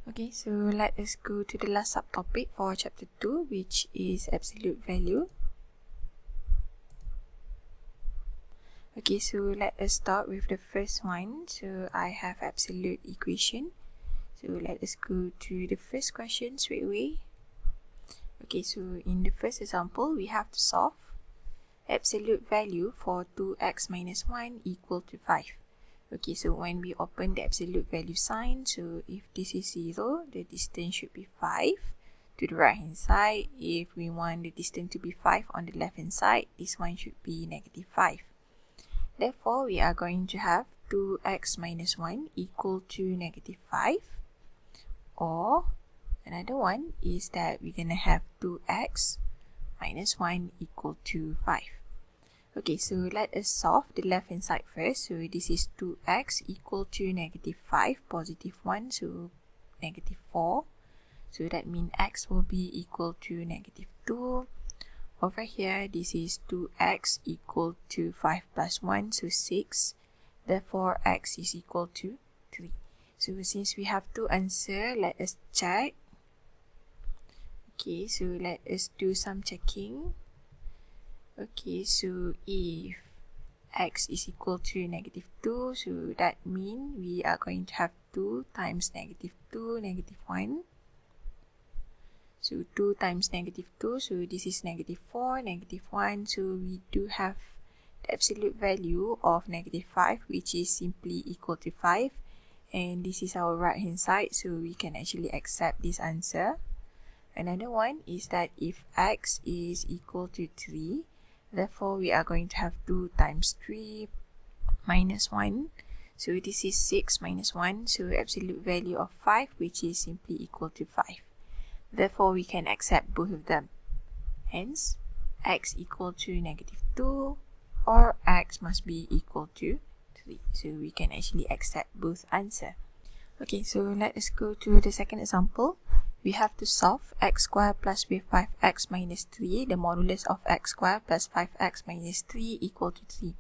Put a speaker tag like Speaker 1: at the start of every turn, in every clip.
Speaker 1: Okay, so let us go to the last subtopic for chapter 2, which is absolute value. Okay, so let us start with the first one. So I have absolute equation. So let us go to the first question straight away. Okay, so in the first example, we have to solve absolute value for 2x minus 1 equal to 5. Okay, so when we open the absolute value sign, so if this is 0, the distance should be 5 to the right hand side. If we want the distance to be 5 on the left hand side, this one should be negative 5. Therefore, we are going to have 2x minus 1 equal to negative 5. Or another one is that we're going to have 2x minus 1 equal to 5. Okay, so let us solve the left hand side first. So this is 2x equal to negative 5, positive 1, so negative 4. So that means x will be equal to negative 2. Over here, this is 2x equal to 5 plus 1, so 6. Therefore, x is equal to 3. So since we have two answers, let us check. Okay, so let us do some checking. Okay, so if x is equal to negative 2, so that means we are going to have 2 times negative 2, negative 1. So 2 times negative 2, so this is negative 4, negative 1. So we do have the absolute value of negative 5, which is simply equal to 5. And this is our right hand side, so we can actually accept this answer. Another one is that if x is equal to 3, therefore we are going to have 2 times 3 minus 1. So this is 6 minus 1, so absolute value of 5, which is simply equal to 5. Therefore, we can accept both of them. Hence, x equal to negative 2 or x must be equal to 3. So we can actually accept both answers. Okay, so let us go to the second example. We have to solve x squared plus with 5x minus 3, the modulus of x squared plus 5x minus 3 equal to 3.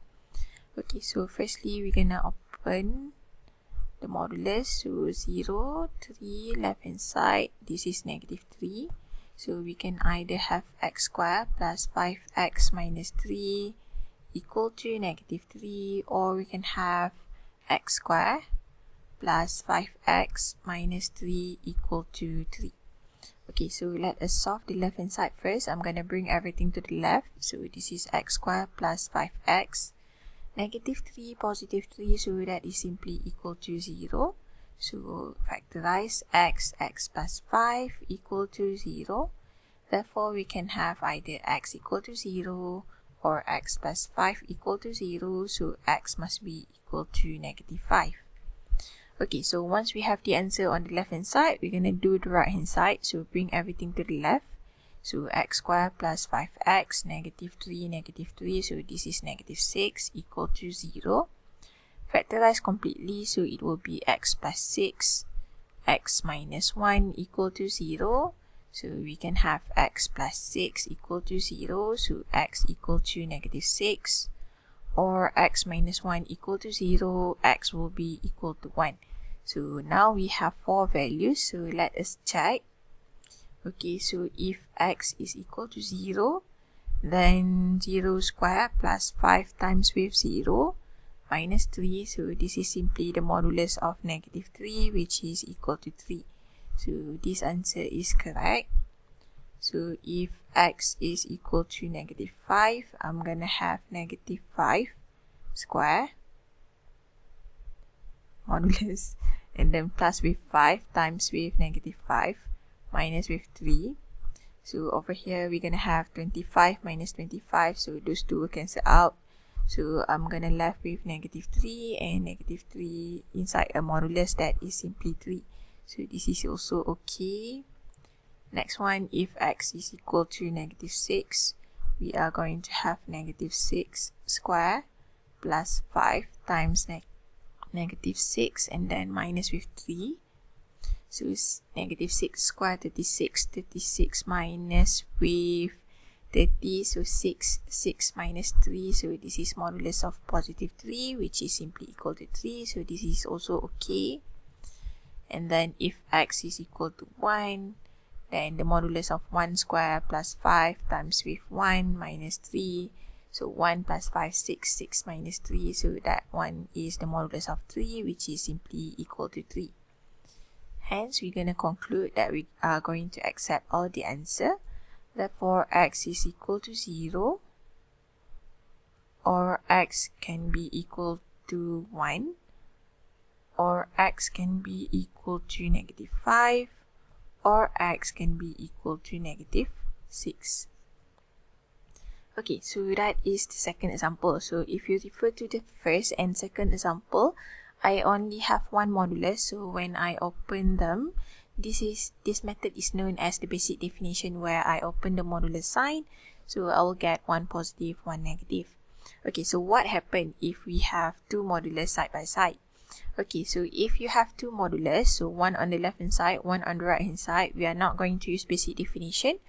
Speaker 1: Okay, so firstly, we're going to open the modulus, so 0, 3, left hand side, this is negative 3. So we can either have x squared plus 5x minus 3 equal to negative 3, or we can have x squared plus 5x minus 3 equal to 3. Okay, so let us solve the left hand side first. I'm going to bring everything to the left. So this is x squared plus 5x. Negative 3, positive 3, so that is simply equal to 0. So factorize x plus 5 equal to 0. Therefore, we can have either x equal to 0 or x plus 5 equal to 0. So x must be equal to negative 5. Okay, so once we have the answer on the left hand side, we're going to do the right hand side. So bring everything to the left. So x squared plus 5x, negative 3, so this is negative 6 equal to 0. Factorize completely, so it will be x plus 6, x minus 1 equal to 0. So we can have x plus 6 equal to 0, so x equal to negative 6. Or x minus 1 equal to 0, x will be equal to 1. So now we have 4 values, so let us check. Okay, so if x is equal to 0, then 0 squared plus 5 times with 0 minus 3. So this is simply the modulus of negative 3, which is equal to 3. So this answer is correct. So if x is equal to negative 5, I'm going to have negative 5 square modulus and then plus with 5 times with negative 5 minus with 3. So over here we're going to have 25 minus 25, so those two will cancel out. So I'm going to left with negative 3 and negative 3 inside a modulus that is simply 3. So this is also okay. Next one, if x is equal to negative 6, we are going to have negative 6 square plus 5 times negative 6 and then minus with 3. So it's negative 6 squared, 36 minus with 30, so 6 minus 3, so this is modulus of positive 3, which is simply equal to 3, so this is also okay. And then if x is equal to 1, then the modulus of 1 square plus 5 times with 1 minus 3, so 1 plus 5, 6, 6 minus 3, so that one is the modulus of 3, which is simply equal to 3. Hence, we're going to conclude that we are going to accept all the answer. Therefore, x is equal to 0, or x can be equal to 1, or x can be equal to negative 5, or x can be equal to negative 6. Okay, so that is the second example. So if you refer to the first and second example, I only have one modulus, so when I open them, this method is known as the basic definition, where I open the modulus sign, so I will get one positive, one negative. Okay, so what happens if we have two modulus side by side? Okay, so if you have two modulus, so one on the left hand side, one on the right hand side, we are not going to use basic definition,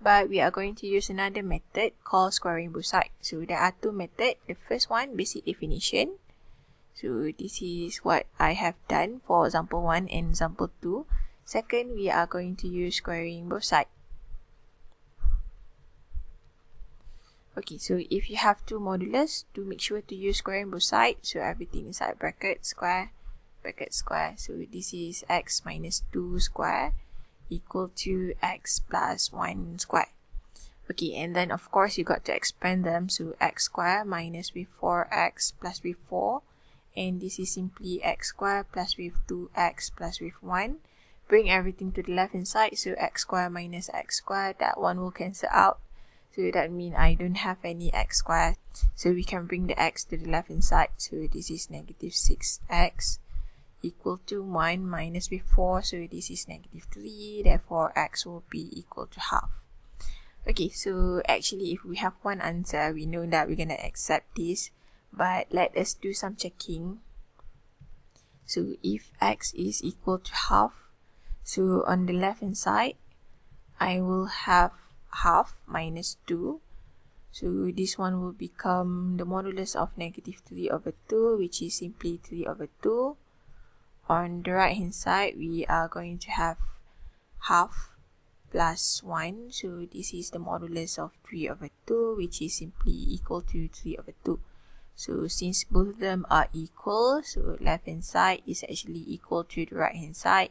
Speaker 1: but we are going to use another method called squaring both sides. So there are two methods. The first one, basic definition. So this is what I have done for example 1 and example 2. Second, we are going to use squaring both sides. Okay, so if you have two modulus, do make sure to use squaring both sides. So everything inside bracket square. So this is x minus 2 square equal to x plus 1 square. Okay, and then of course you got to expand them. So x square minus with 4x plus with 4. And this is simply x square plus with 2x plus with 1. Bring everything to the left hand side. So x square minus x square, that one will cancel out. So that means I don't have any x squared. So we can bring the x to the left hand side. So this is negative 6x equal to 1 minus with 4. So this is negative 3. Therefore, x will be equal to half. Okay, so actually if we have one answer, we know that we're going to accept this. But let us do some checking. So if x is equal to half, so on the left hand side, I will have half minus 2. So this one will become the modulus of negative 3 over 2, which is simply 3 over 2. On the right hand side, we are going to have half plus 1. So this is the modulus of 3 over 2, which is simply equal to 3 over 2. So since both of them are equal, so left hand side is actually equal to the right hand side,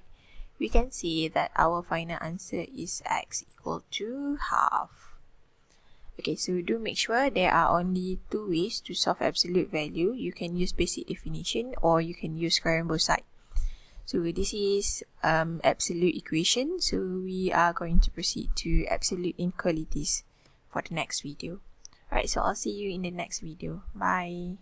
Speaker 1: we can say that our final answer is x equal to half. Okay, so do make sure there are only two ways to solve absolute value. You can use basic definition or you can use squaring both sides. So this is absolute equation. So we are going to proceed to absolute inequalities for the next video. Alright, so I'll see you in the next video. Bye.